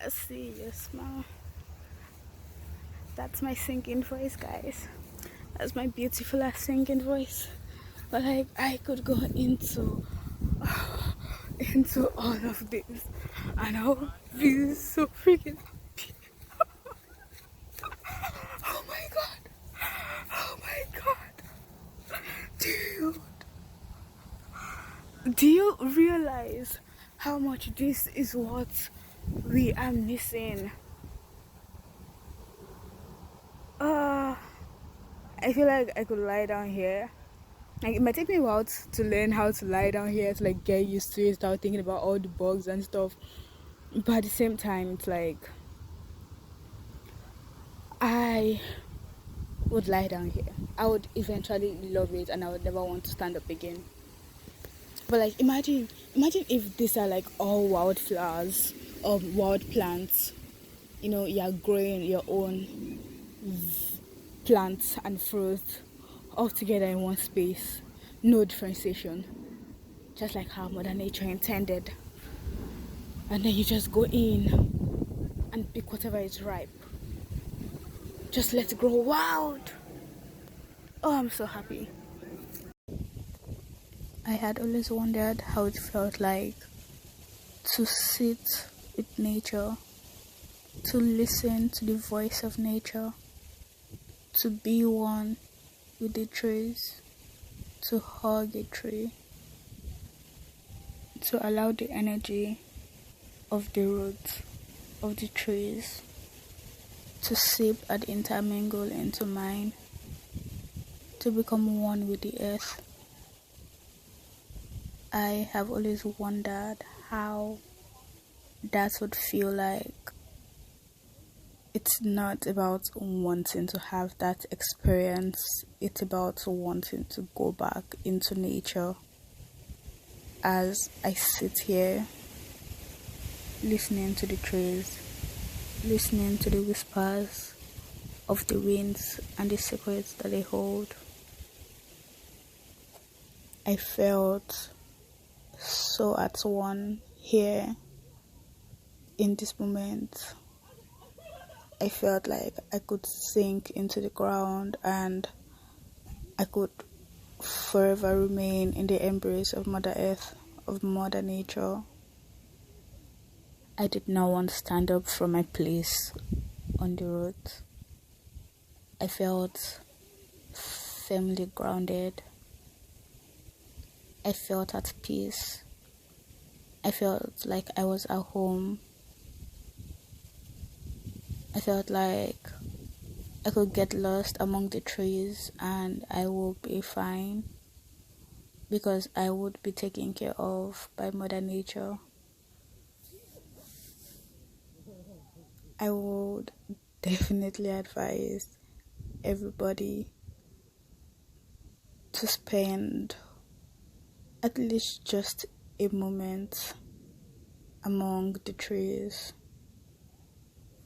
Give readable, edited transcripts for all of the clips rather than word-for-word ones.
I see your smile. That's my singing voice, guys. That's my beautiful ass singing voice. But like, I could go into all of this, and I would be so freaking happy. Oh my god! Oh my god! Dude, do you realize how much this is what we are missing? Uh, I feel like I could lie down here. Like, it might take me a while to learn how to lie down here, to like get used to it, start thinking about all the bugs and stuff. But at the same time, it's like I would lie down here. I would eventually love it, and I would never want to stand up again. But like, imagine if these are like all wildflowers or wild plants. You know, you're growing your own plants and fruits all together in one space, no differentiation, just like how Mother Nature intended. And then you just go in and pick whatever is ripe. Just let it grow wild. Oh, I'm so happy. I had always wondered how it felt like to sit with nature, to listen to the voice of nature, to be one with the trees, to hug a tree, to allow the energy of the roots of the trees to seep and intermingle into mine, to become one with the earth. I have always wondered how that would feel like. It's not about wanting to have that experience, it's about wanting to go back into nature. As I sit here listening to the trees, listening to the whispers of the winds and the secrets that they hold, I felt so at one here in this moment. I felt like I could sink into the ground and I could forever remain in the embrace of Mother Earth, of Mother Nature. I did not want to stand up from my place on the road. I felt firmly grounded. I felt at peace. I felt like I was at home. I felt like I could get lost among the trees and I would be fine because I would be taken care of by Mother Nature. I would definitely advise everybody to spend at least just a moment among the trees,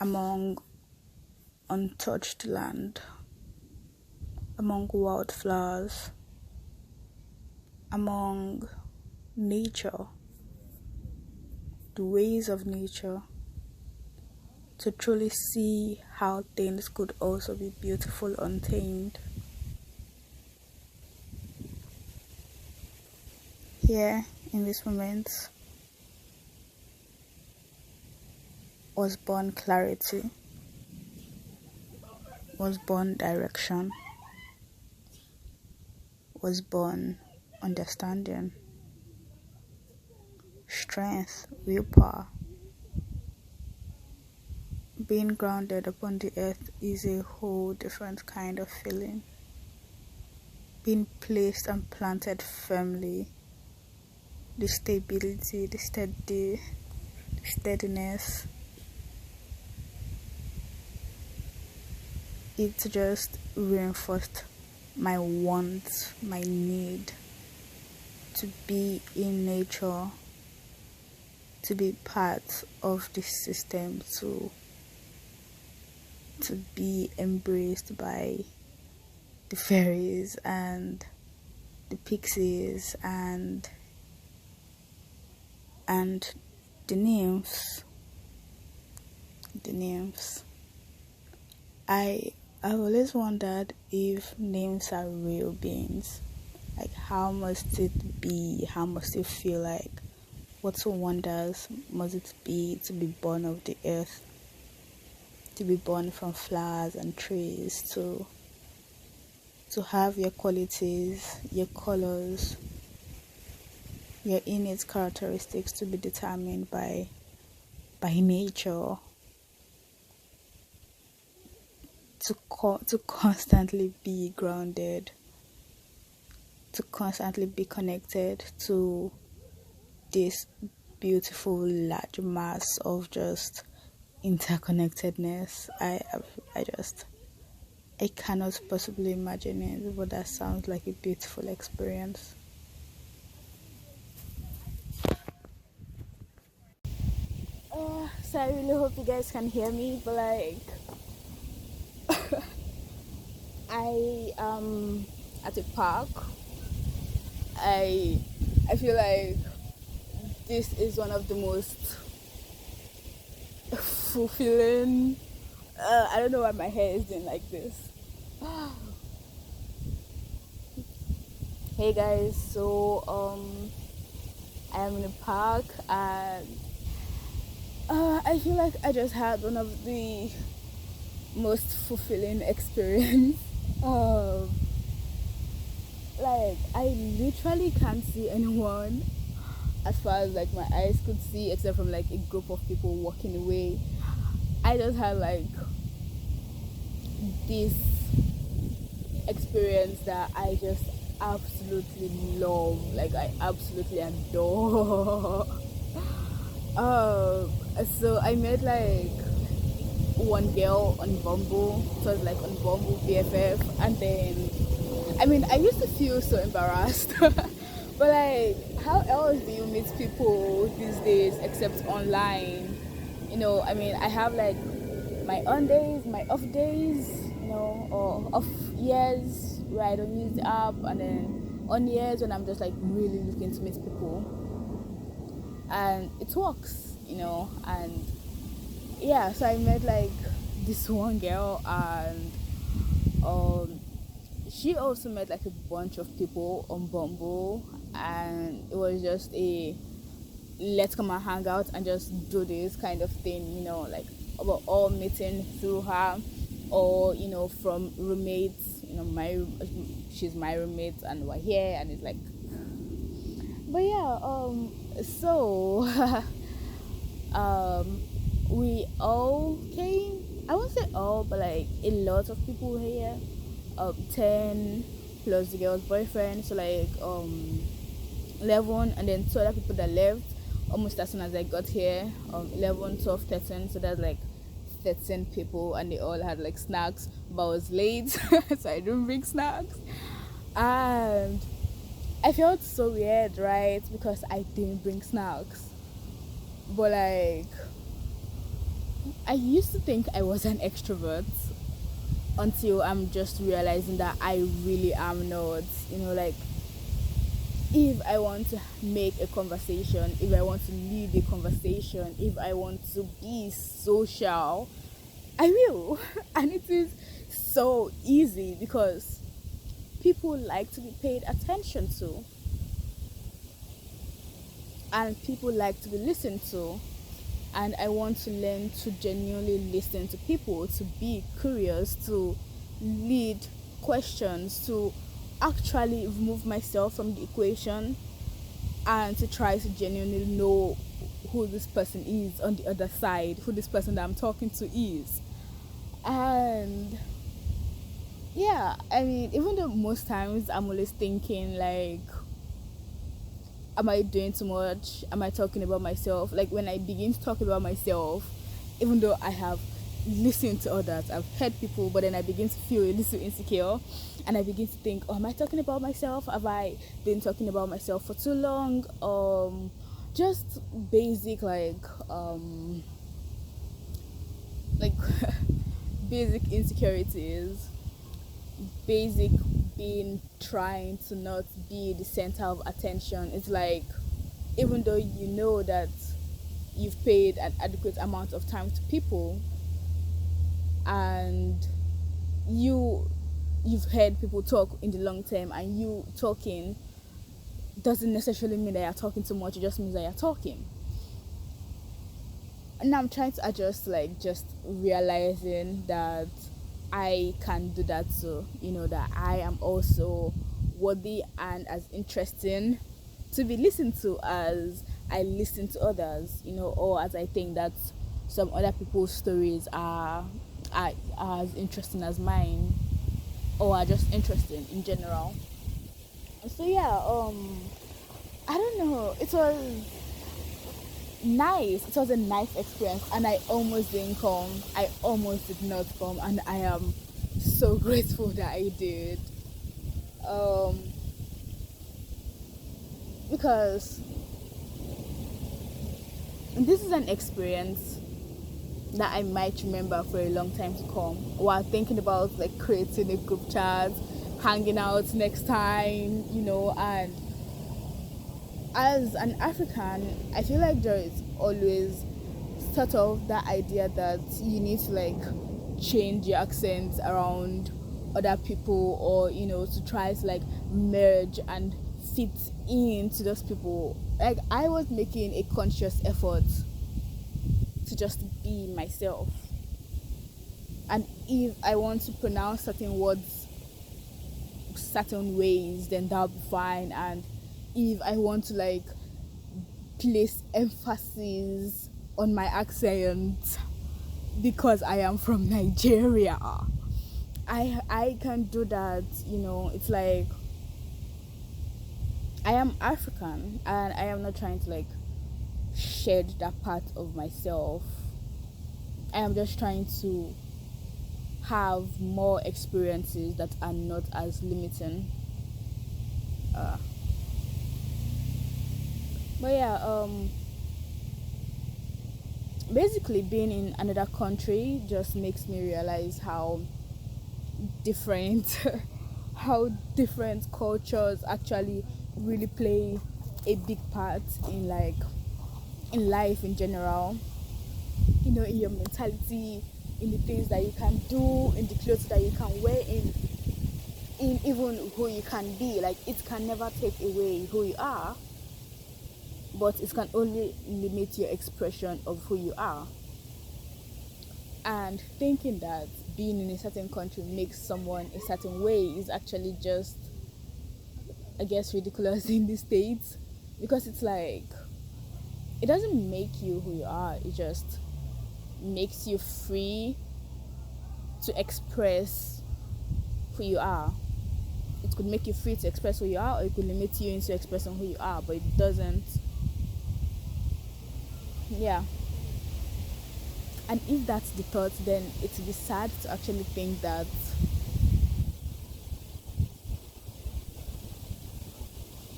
among untouched land, among wildflowers, among nature, the ways of nature, to truly see how things could also be beautiful untamed. Here, in this moment, was born clarity, was born direction, was born understanding, strength, willpower. Being grounded upon the earth is a whole different kind of feeling. Being placed and planted firmly, the stability, the steadiness, it just reinforced my want, my need to be in nature, to be part of this system, to be embraced by the fairies and the pixies and And the nymphs, the nymphs. I I've always wondered if nymphs are real beings. Like how must it be? How must it feel like? What wonders must it be to be born of the earth, to be born from flowers and trees, to have your qualities, your colors, your innate characteristics to be determined by nature, to constantly be grounded, to constantly be connected to this beautiful large mass of just interconnectedness. I cannot possibly imagine it, but that sounds like a beautiful experience. So I really hope you guys can hear me, but like I am at a park. I I feel like this is one of the most fulfilling. I don't know why my hair is doing like this. Hey guys, so I am in a park and I feel like I just had one of the most fulfilling experience. Um, like I literally can't see anyone as far as like my eyes could see, except from like a group of people walking away. I just had like this experience that I just absolutely love. Like I absolutely adore. um, so I met like one girl on Bumble. So it was like on Bumble BFF, and then I mean I used to feel so embarrassed, but like how else do you meet people these days except online? I mean I have like my on days, my off days, or off years where I don't use the app, and then on years when I'm just like really looking to meet people, and it works, and yeah. So I met like this one girl, and um, she also met like a bunch of people on Bumble, and it was just a let's come and hang out and just do this kind of thing, like we're all meeting through her, or from roommates, my she's my roommate and we're here, and it's like, but yeah, so um we all came. I won't say all, but like a lot of people were here. 10 plus the girl's boyfriend, so like 11, and then two other people that left almost as soon as I got here. 11, 12, 13, so that's like 13 people, and they all had like snacks, but I was late so I didn't bring snacks, and I felt so weird, right? Because I didn't bring snacks, but like I used to think I was an extrovert until I'm just realizing that I really am not. Like if I want to make a conversation, if I want to lead a conversation, if I want to be social, I will. And it is so easy because people like to be paid attention to, and people like to be listened to. And I want to learn to genuinely listen to people, to be curious, to lead questions, to actually remove myself from the equation, and to try to genuinely know who this person is on the other side, who this person that I'm talking to is. And yeah, I mean, even though most times I'm always thinking like, am I doing too much? Am I talking about myself? Like when I begin to talk about myself, even though I have listened to others, I've heard people, but then I begin to feel a little insecure, and I begin to think, oh, am I talking about myself? Have I been talking about myself for too long? Just basic like basic insecurities, basic being trying to not be the center of attention. It's like even though you know that you've paid an adequate amount of time to people, and you you've heard people talk in the long term, and you talking doesn't necessarily mean that you're talking too much. It just means that you're talking. And now I'm trying to adjust, like just realizing that I can do that too. That I am also worthy and as interesting to be listened to as I listen to others. Or as I think that some other people's stories are as interesting as mine, or are just interesting in general. So yeah, I don't know. It was nice. It was a nice experience, and I almost didn't come. I almost did not come, and I am so grateful that I did. Um, because this is an experience that I might remember for a long time to come. While thinking about like creating a group chat, hanging out next time, and as an African, I feel like there is always sort of that idea that you need to like change your accent around other people, or to try to like merge and fit into those people. Like I was making a conscious effort to just be myself, and if I want to pronounce certain words certain ways, then that'll be fine. And if I want to like place emphasis on my accent because I am from Nigeria, I can do that. It's like I am African, and I am not trying to like shed that part of myself. I am just trying to have more experiences that are not as limiting. Uh, but yeah, basically being in another country just makes me realize how different how different cultures actually really play a big part in like in life in general. In your mentality, in the things that you can do, in the clothes that you can wear, in even who you can be. Like it can never take away who you are, but it can only limit your expression of who you are. And thinking that being in a certain country makes someone a certain way is actually just, I guess, ridiculous in the States, because it's like it doesn't make you who you are. It just makes you free to express who you are. It could make you free to express who you are, or it could limit you into expressing who you are, but it doesn't. Yeah. And if that's the thought, then it would be sad to actually think that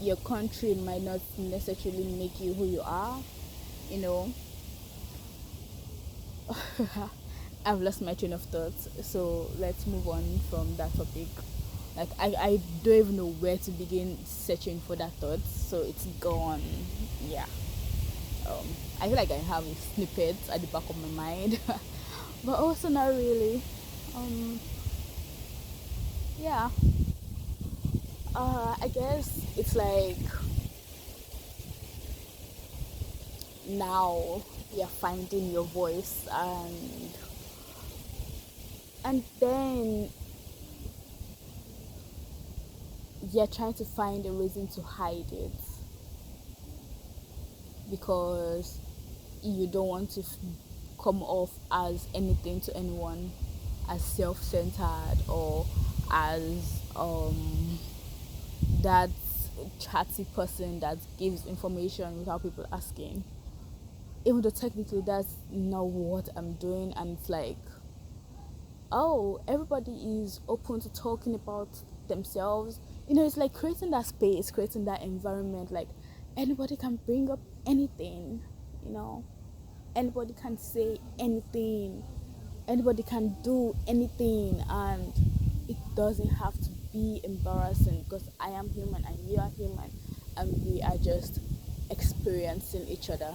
your country might not necessarily make you who you are, you know. I've lost my train of thought, so let's move on from that topic. Like I don't even know where to begin searching for that thought, so it's gone. Yeah. I feel like I have snippets at the back of my mind, but also not really. Um, yeah. I guess it's like now you're finding your voice, and then you're trying to find a reason to hide it because you don't want to come off as anything to anyone, as self-centered, or as that chatty person that gives information without people asking, even though technically that's not what I'm doing. And it's like, oh, everybody is open to talking about themselves. It's like creating that space, creating that environment. Like anybody can bring up anything, you know, anybody can say anything, anybody can do anything, and it doesn't have to be embarrassing because I am human and you are human, and we are just experiencing each other.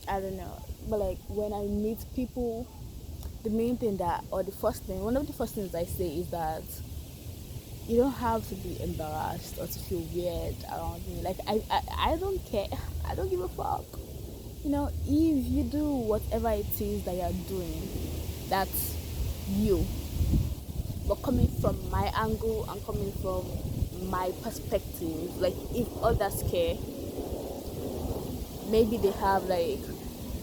I don't know, but like when I meet people, the main thing that, or the first thing, one of the first things I say is that you don't have to be embarrassed or to feel weird around me. Like I don't care. I don't give a fuck. If you do whatever it is that you're doing, that's you. But coming from my angle and coming from my perspective, like if others care, maybe they have like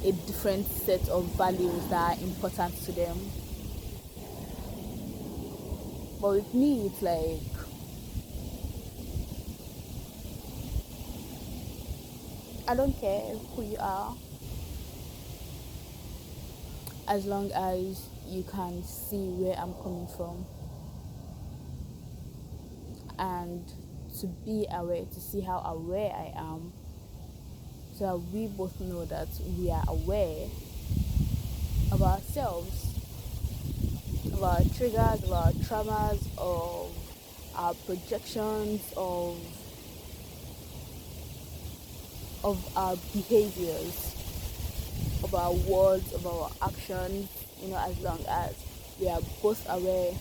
a different set of values that are important to them. But with me, it's like I don't care who you are, as long as you can see where I'm coming from, and to be aware, to see how aware I am, so that we both know that we are aware of ourselves, of our triggers, of our traumas, of our projections, of our behaviors, of our words, of our actions, as long as we are both aware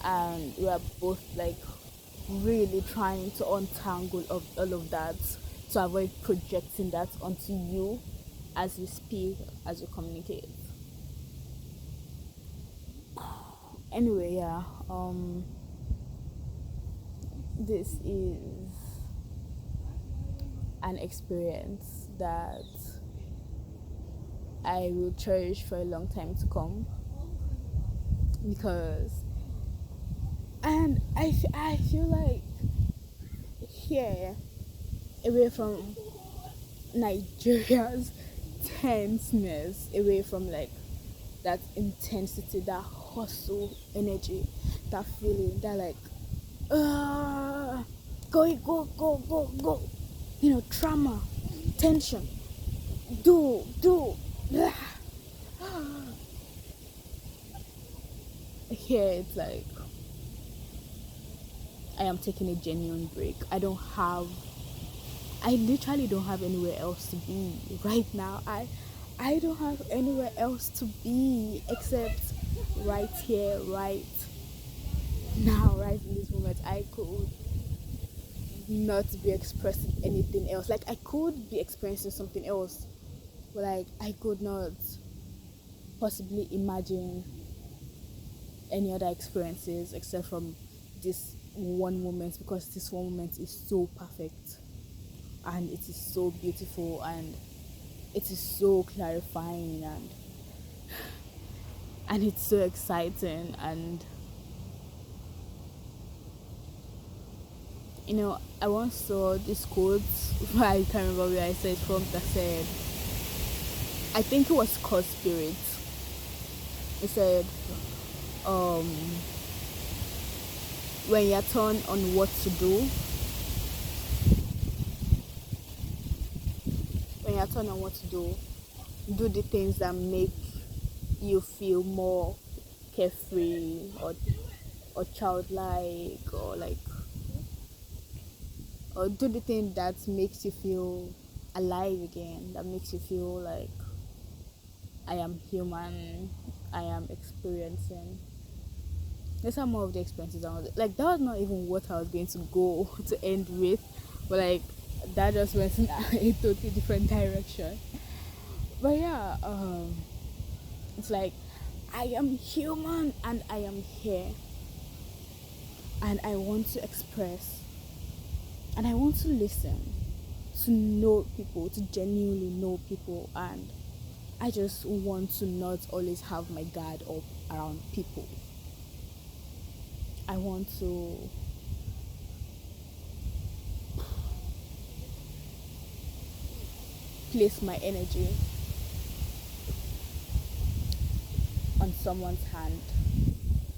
and we are both like really trying to untangle of all of that, to avoid projecting that onto you as you speak, as you communicate. Anyway, yeah, this is an experience that I will cherish for a long time to come, because I feel like here, away from Nigeria's tenseness, away from like that intensity, that hustle energy, that feeling, that like go go go go go, trauma, tension, do blah. Here it's like I am taking a genuine break. I literally don't have anywhere else to be right now. I don't have anywhere else to be except right here, right now, right in this moment. I could not be expressing anything else. Like I could be experiencing something else, but like I could not possibly imagine any other experiences except from this one moment, because this one moment is so perfect and it is so beautiful and it is so clarifying, and it's so exciting. And I once saw this quote I can't remember where I said it from, that said, I think it was called Spirit. It said, when you're torn on what to do, do the things that make you feel more carefree, or childlike, or do the thing that makes you feel alive again, that makes you feel like I am human, I am experiencing. These are more of the experiences I was like. That was not even what I was going to go to end with, but like that just went in a totally different direction. But yeah, it's like I am human and I am here, and I want to express, and I want to listen, to know people, to genuinely know people, and I just want to not always have my guard up around people. I want to place my energy on someone's hand,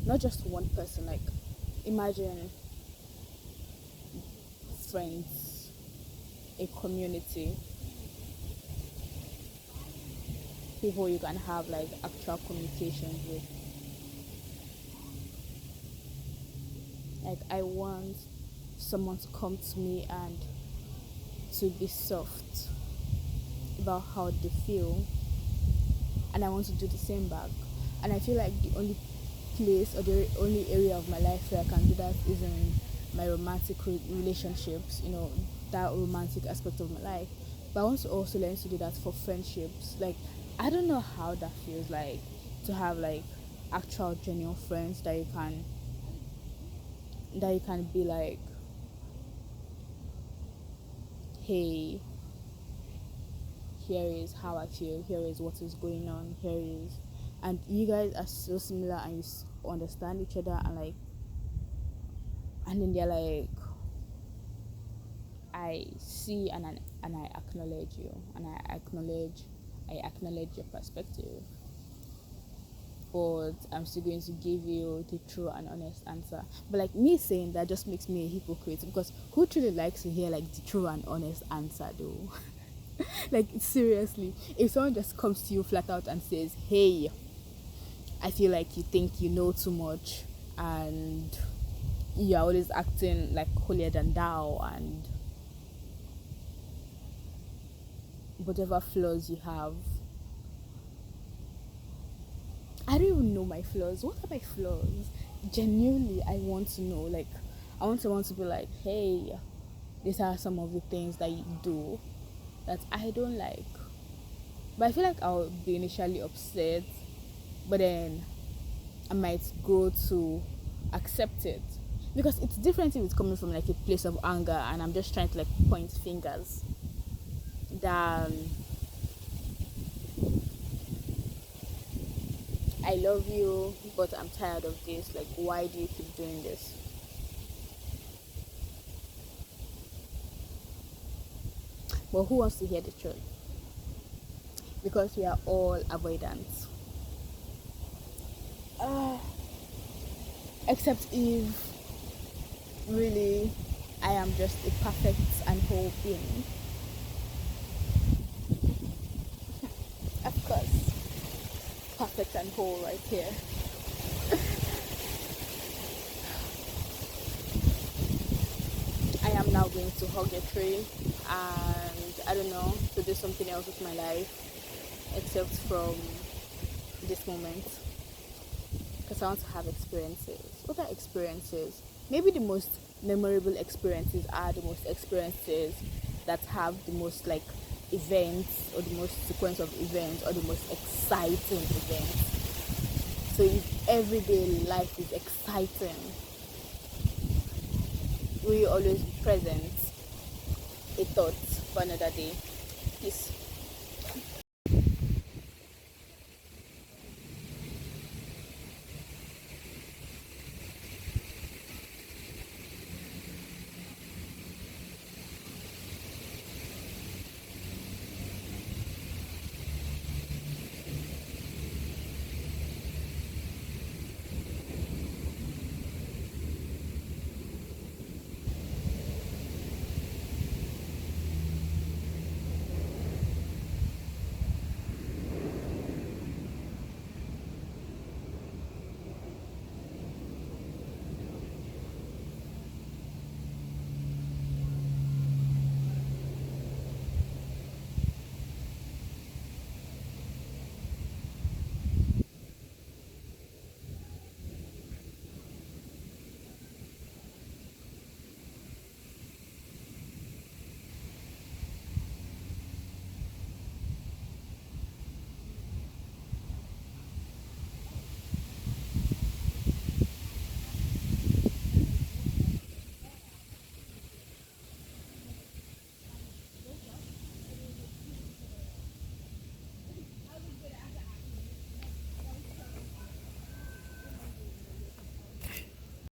not just one person. Like, imagine friends, a community, people you can have like actual communications with. Like, I want someone to come to me and to be soft about how they feel, and I want to do the same back. And I feel like the only place or the only area of my life where I can do that is in my romantic relationships, that romantic aspect of my life. But I want to also learn to do that for friendships. Like, I don't know how that feels like to have like actual genuine friends that you can be like, hey, here is how I feel, here is what is going on, here is, and you guys are so similar and you understand each other, and then they're like, I see and I acknowledge you, and I acknowledge your perspective, but I'm still going to give you the true and honest answer. But like, me saying that just makes me a hypocrite, because who truly likes to hear like the true and honest answer though? Like, seriously, if someone just comes to you flat out and says, hey, I feel like you think you know too much, and you're always acting like holier than thou, and whatever flaws you have, I don't even know my flaws. What are my flaws? Genuinely, I want to know. Like, I want someone to be like, hey, these are some of the things that you do that I don't like. But I feel like I'll be initially upset, but then I might grow to accept it. Because it's different if it's coming from like a place of anger and I'm just trying to like point fingers, than I love you, but I'm tired of this. Like, why do you keep doing this? But who wants to hear the truth? Because we are all avoidant. Uh, except if really I am just a perfect and whole being. Of course, perfect and whole right here. I am now going to hug a tree and I don't know, to do something else with my life except from this moment, because I want to have experiences. What are experiences? Maybe the most memorable experiences are the most experiences that have the most like events, or the most sequence of events, or the most exciting events. So if everyday life is exciting, we always present a thought for another day. Peace.